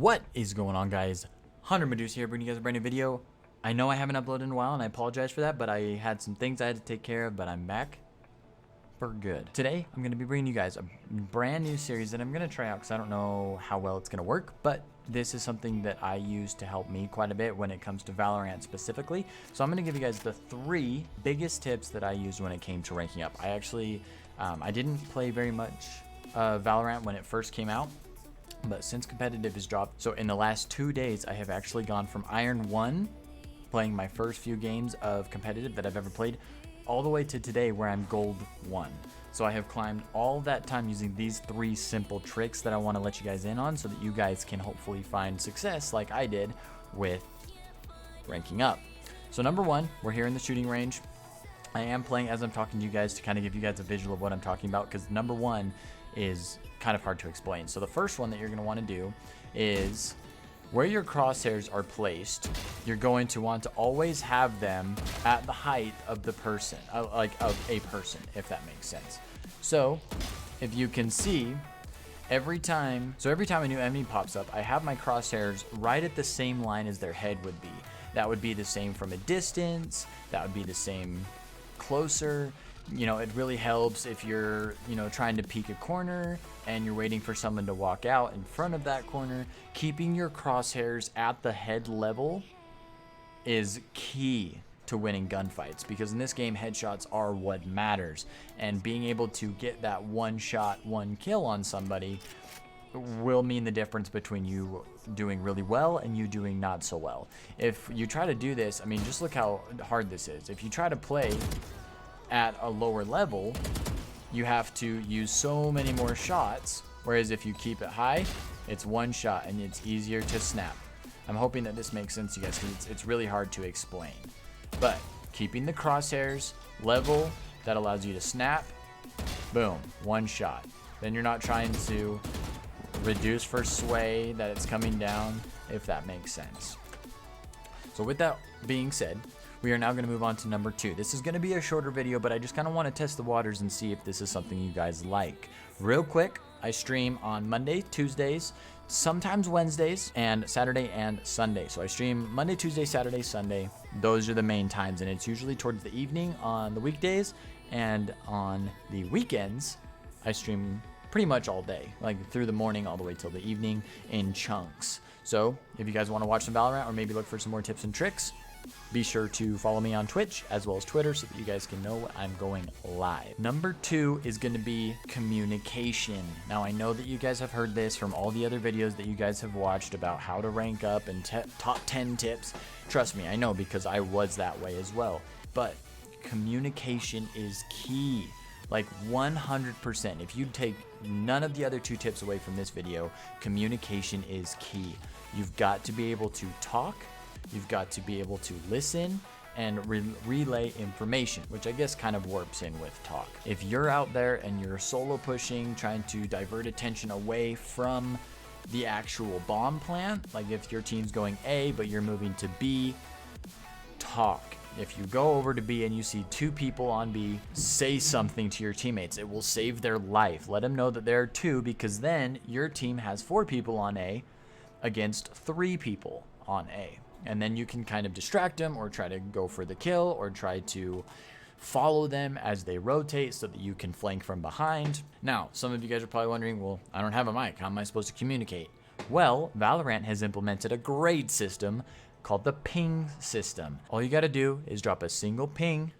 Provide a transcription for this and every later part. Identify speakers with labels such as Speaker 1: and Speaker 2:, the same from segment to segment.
Speaker 1: What is going on, guys? Hunter Medusa here, bringing you guys a brand new video. I know I haven't uploaded in a while and I apologize for that, but I had some things I had to take care of, but I'm back for good. Today I'm going to be bringing you guys a brand new series that I'm going to try out because I don't know how well it's going to work, but this is something that I use to help me quite a bit when it comes to Valorant specifically. So I'm going to give you guys the 3 biggest tips that I used when it came to ranking up. I actually I didn't play very much Valorant when it first came out, but since competitive has dropped, so in the last 2 days I have actually gone from Iron 1, playing my first few games of competitive that I've ever played, all the way to today where I'm Gold 1. So I have climbed all that time using these 3 simple tricks that I want to let you guys in on so that you guys can hopefully find success like I did with ranking up. So number 1, we're here in the shooting range. I am playing as I'm talking to you guys to kind of give you guys a visual of what I'm talking about, because number 1 is kind of hard to explain. So the first one that you're going to want to do is where your crosshairs are placed, you're going to want to always have them at the height of the person, like of a person, if that makes sense. So if you can see, every time a new enemy pops up, I have my crosshairs right at the same line as their head would be. That would be the same from a distance, that would be the same closer. You know, it really helps if you're, trying to peek a corner and you're waiting for someone to walk out in front of that corner. Keeping your crosshairs at the head level is key to winning gunfights, because in this game, headshots are what matters. And being able to get that one shot, one kill on somebody will mean the difference between you doing really well and you doing not so well. If you try to do this, I mean, just look how hard this is. If you try to play at a lower level, you have to use so many more shots, whereas if you keep it high, it's one shot and it's easier to snap. I'm hoping that this makes sense to you guys, because it's really hard to explain. But keeping the crosshairs level, that allows you to snap, boom, one shot. Then you're not trying to reduce for sway that it's coming down, if that makes sense. So with that being said, we are now going to move on to number 2. This is going to be a shorter video, but I just kind of want to test the waters and see if this is something you guys like. Real quick, I stream on Monday, Tuesdays, sometimes Wednesdays, and Saturday and Sunday. So I stream Monday, Tuesday, Saturday, Sunday. Those are the main times, and it's usually towards the evening on the weekdays, and on the weekends, I stream pretty much all day, like through the morning all the way till the evening in chunks. So if you guys want to watch some Valorant or maybe look for some more tips and tricks, be sure to follow me on Twitch as well as Twitter so that you guys can know when I'm going live. Number 2 is going to be communication. Now, I know that you guys have heard this from all the other videos that you guys have watched about how to rank up and top 10 tips. Trust me, I know, because I was that way as well. But communication is key. Like 100%. If you take none of the other 2 tips away from this video, communication is key. You've got to be able to talk. You've got to be able to listen and relay information, which I guess kind of warps in with talk. If you're out there and you're solo pushing, trying to divert attention away from the actual bomb plant, like if your team's going A but you're moving to B, talk. If you go over to B and you see 2 people on B, say something to your teammates. It will save their life. Let them know that there are 2, because then your team has 4 people on A against 3 people on A. And then you can kind of distract them or try to go for the kill or try to follow them as they rotate so that you can flank from behind. Now, some of you guys are probably wondering, well, I don't have a mic. How am I supposed to communicate? Well, Valorant has implemented a grade system called the ping system. All you got to do is drop a single ping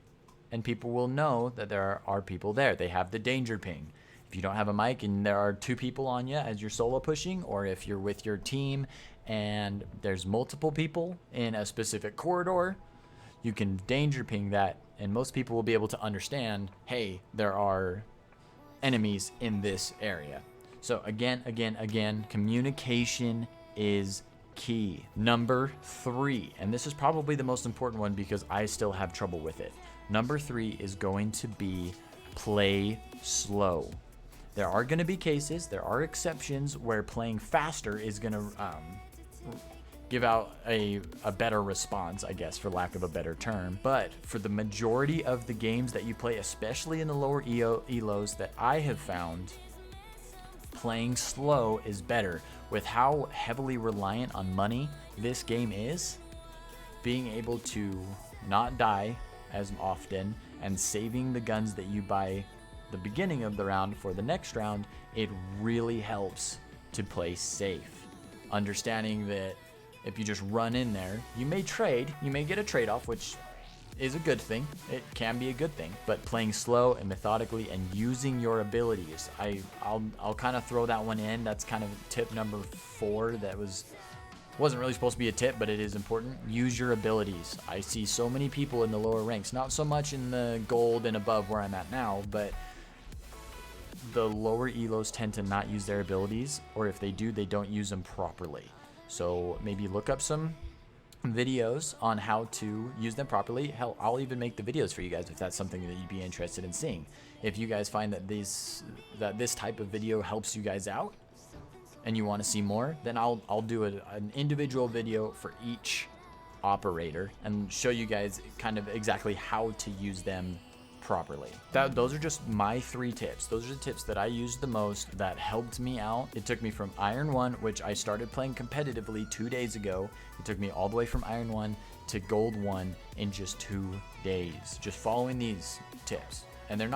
Speaker 1: and people will know that there are people there. They have the danger ping. If you don't have a mic and there are 2 people on you as you're solo pushing, or if you're with your team and there's multiple people in a specific corridor, you can danger ping that, and most people will be able to understand, hey, there are enemies in this area. So again, communication is key. Number 3, and this is probably the most important one because I still have trouble with it. Number 3 is going to be play slow. There are going to be cases, there are exceptions where playing faster is going to give out a better response, I guess, for lack of a better term. But for the majority of the games that you play, especially in the lower ELOs that I have found, playing slow is better. With how heavily reliant on money this game is, being able to not die as often and saving the guns that you buy the beginning of the round for the next round, it really helps to play safe. Understanding that if you just run in there, you may trade, you may get a trade-off, which is a good thing. It can be a good thing, but playing slow and methodically and using your abilities. I'll kind of throw that one in. That's kind of tip number 4. That wasn't really supposed to be a tip, but it is important. Use your abilities. I see so many people in the lower ranks, not so much in the gold and above where I'm at now, but the lower elos tend to not use their abilities, or if they do, they don't use them properly. So maybe look up some videos on how to use them properly. Hell, I'll even make the videos for you guys if that's something that you'd be interested in seeing. If you guys find that this type of video helps you guys out and you want to see more, then I'll do an individual video for each operator and show you guys kind of exactly how to use them properly. Those are just my 3 tips. Those are the tips that I used the most that helped me out. It took me from Iron 1, which I started playing competitively 2 days ago. It took me all the way from Iron 1 to Gold 1 in just 2 days. Just following these tips. And they're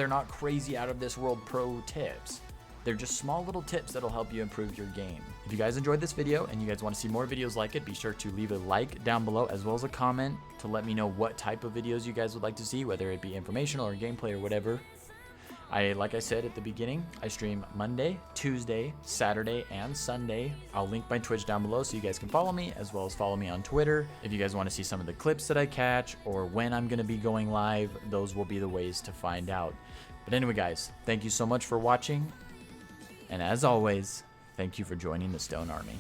Speaker 1: not crazy out of this world pro tips. They're just small little tips that'll help you improve your game. If you guys enjoyed this video and you guys want to see more videos like it, be sure to leave a like down below as well as a comment to let me know what type of videos you guys would like to see, whether it be informational or gameplay or whatever. Like I said at the beginning, I stream Monday, Tuesday, Saturday, and Sunday. I'll link my Twitch down below so you guys can follow me, as well as follow me on Twitter. If you guys want to see some of the clips that I catch or when I'm going to be going live, those will be the ways to find out. But anyway, guys, thank you so much for watching. And as always, thank you for joining the Stone Army.